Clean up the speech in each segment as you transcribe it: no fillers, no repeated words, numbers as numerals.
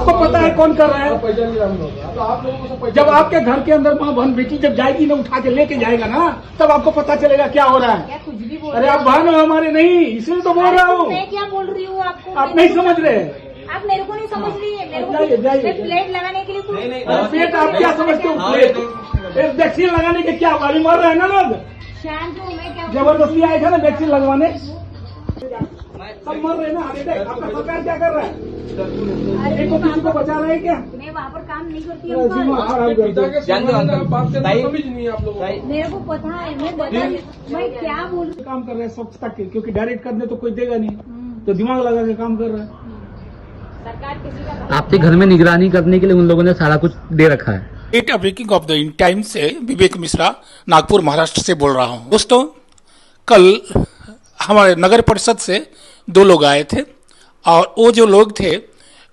आपको पता है कौन कर रहा है? पैसा नहीं रहा तो आप लोगों को सब पैसा जब आपके घर के अंदर माँ बहन बेटी जब जाएगी ना उठा के लेके जाएगा ना तब आपको पता चलेगा क्या हो रहा है। क्या कुछ भी बोल अरे आप बहन हो हमारे नहीं, इसलिए तो बोल रहा हूँ। मैं क्या बोल रही हूँ आपको? आप नहीं समझ रहे। आप मेरे को नहीं समझ रही है। मेरे को जाइए, जाइए। प्लेट लगाने के लिए कुछ प्लेट आप क्या समझते हो? प्लेट वैक्सीन लगाने के क्या वाली मर रहे हैं ना लोग। शांत हूँ मैं। क्या जबरदस्ती आए थे ना वैक्सीन लगवाने, सब मर रहे हैं ना। अरे देख आपका सरकार क्या कर रहा है? अरे एक किसी को बचा रहे हैं क्या? मैं वहाँ पर काम नहीं करती सीमा हूँ। खराब कर पिता दो। के सामने आप बात करना समझ नहीं है आप लोगों को। मेरे को पता है। मैं क्या बोल रही काम कर रहे हैं स्वच्छता के, क्योंकि डायरेक्ट करने तो कोई देगा नहीं, तो दिमाग लगा के काम कर रहे हैं। सरकार किसी का आपके घर में निगरानी करने के लिए उन लोगों ने सारा कुछ दे रखा है। Data breaking off the in time से विवेक मिश्रा, नागपुर, महाराष्ट्र से बोल रहा हूँ। दोस्तों, कल हमारे नगर परिषद से 2 लोग आए थे और वो जो लोग थे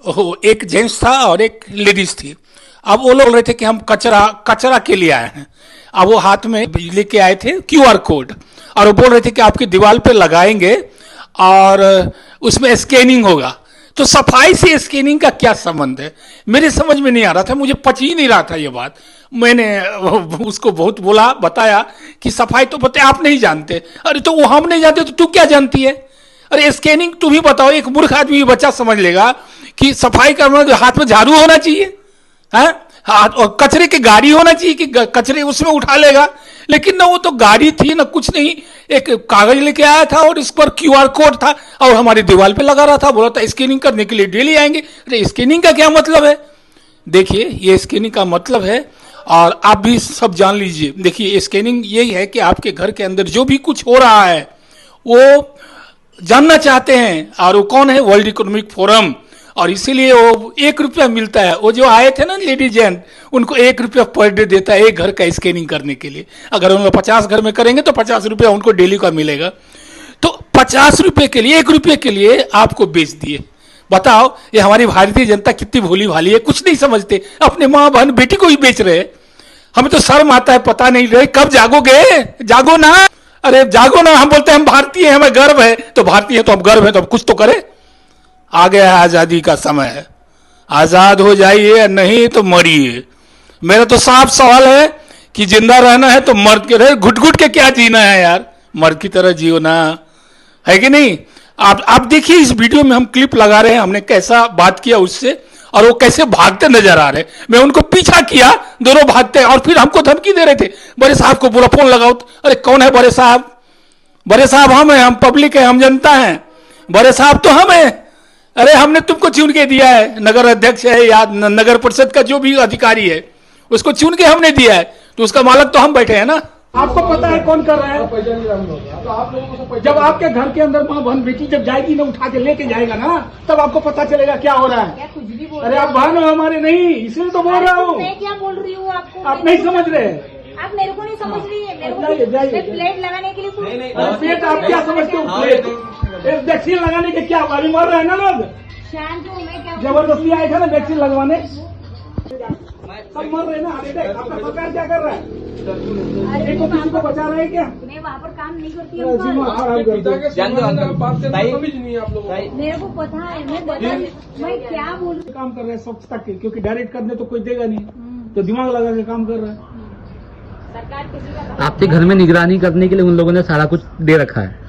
वो एक जेंट्स था और एक लेडीज थी। अब वो लोग बोल रहे थे कि हम कचरा के लिए आए हैं। अब वो हाथ में लेके आए थे QR कोड और वो बोल रहे थे कि आपकी दीवार पे लगाएंगे और उसमें स्कैनिंग होगा। तो सफाई से स्कैनिंग का क्या संबंध है? मेरे समझ में नहीं आ रहा था, मुझे पच ही नहीं रहा था ये बात। मैंने उसको बहुत बोला, बताया कि सफाई तो बताए आप नहीं जानते। अरे तो वो हम नहीं जानते तो तू क्या जानती है? अरे स्कैनिंग तुम ही बताओ। एक मूर्ख आदमी बच्चा समझ लेगा कि सफाई करना तो हाथ में झाड़ू होना चाहिए, है हाथ, और कचरे की गाड़ी होना चाहिए कि कचरे उसमें उठा लेगा। लेकिन ना वो तो गाड़ी थी ना कुछ नहीं, एक कागज लेके आया था और इस पर QR कोड था और हमारी दीवार पे लगा रहा था। बोला था स्कैनिंग करने के लिए डेली आएंगे। अरे स्कैनिंग का क्या मतलब है? देखिए ये स्कैनिंग का मतलब है और आप भी सब जान लीजिए। देखिए स्कैनिंग यही है कि आपके घर के अंदर जो भी कुछ हो रहा है वो जानना चाहते हैं। और वो कौन है? World economic forum. और इसीलिए वो 1 रुपया मिलता है। वो जो आए थे ना लेडीज जेंट, उनको 1 रुपया पर डे देता है एक घर का स्कैनिंग करने के लिए। अगर उन 50 घर में करेंगे तो 50 रुपया उनको डेली का मिलेगा। तो 50 रुपये के लिए, 1 रुपये के लिए आपको बेच दिए। बताओ ये हमारी भारतीय जनता कितनी भोली भाली है, कुछ नहीं समझते। अपने माँ बहन बेटी को ही बेच रहे हैं। हमें तो शर्म आता है, पता नहीं रहे कब जागोगे? जागो ना, अरे जागो ना। हम बोलते हैं हम भारतीय हैं, हमें गर्व है। तो भारतीय है तो अब गर्व है तो अब कुछ तो करे। आ गया है आजादी का समय, आजाद हो जाइए, नहीं तो मरिए। मेरा तो साफ सवाल है कि जिंदा रहना है तो मर्द के रहे, घुट घुट के क्या जीना है यार? मर्द की तरह जियो ना, है कि नहीं? आप देखिए इस वीडियो में हम क्लिप लगा रहे हैं, हमने कैसा बात किया उससे और वो कैसे भागते नजर आ रहे। मैं उनको पीछा किया, दोनों भागते और फिर हमको धमकी दे रहे थे। बड़े साहब को बोला फोन लगाओ। अरे कौन है बड़े साहब? बड़े साहब हम हैं, हम पब्लिक है, हम जनता हैं। बड़े साहब तो हम हैं। अरे हमने तुमको चुन के दिया है, नगर अध्यक्ष है या नगर परिषद का जो भी अधिकारी है उसको चुन के हमने दिया है, तो उसका मालक तो हम बैठे हैं ना। आपको पता है कौन कर रहा है? पैसा नहीं रहा तो आप लोगों को सब पैसा जब आपके घर के अंदर माँ बहन बेटी जब जाएगी ना उठा के लेके जाएगा ना तब आपको पता चलेगा क्या हो रहा है। क्या कुछ भी बोल अरे आप बहन हो हमारे नहीं, इसलिए तो बोल रहा हूँ। मैं क्या बोल रही हूँ आपको? आप नहीं समझ रहे। आप मेरे को नहीं समझ रही है। मेरे जाइए, को जाइए। प्लेट लगाने के लिए कुछ प्लेट आप क्या समझते हो? प्लेट वैक्सीन लगाने के क्या वाली मर रहे हैं ना लोग। शांत हूँ मैं। क्या जबरदस्ती आए थे ना वैक्सीन लगवाने, सब मर रहे हैं ना। अरे देख आपका सरकार क्या कर रहा है? अरे एक किसी को बचा रहे हैं क्या? मैं वहाँ पर काम नहीं करती सीमा हूँ। खराब कर पिता दो। के सामने आप बात करना समझ नहीं है आप लोगों को। मेरे को पता है। मैं क्या बोल रही काम कर रहे हैं स्वच्छता के, क्योंकि डायरेक्ट करने तो कोई देगा नहीं, तो दिमाग लगा के काम कर रहे हैं। सरकार किसी का आपके घर में निगरानी करने के लिए उन लोगों ने सारा कुछ दे रखा है।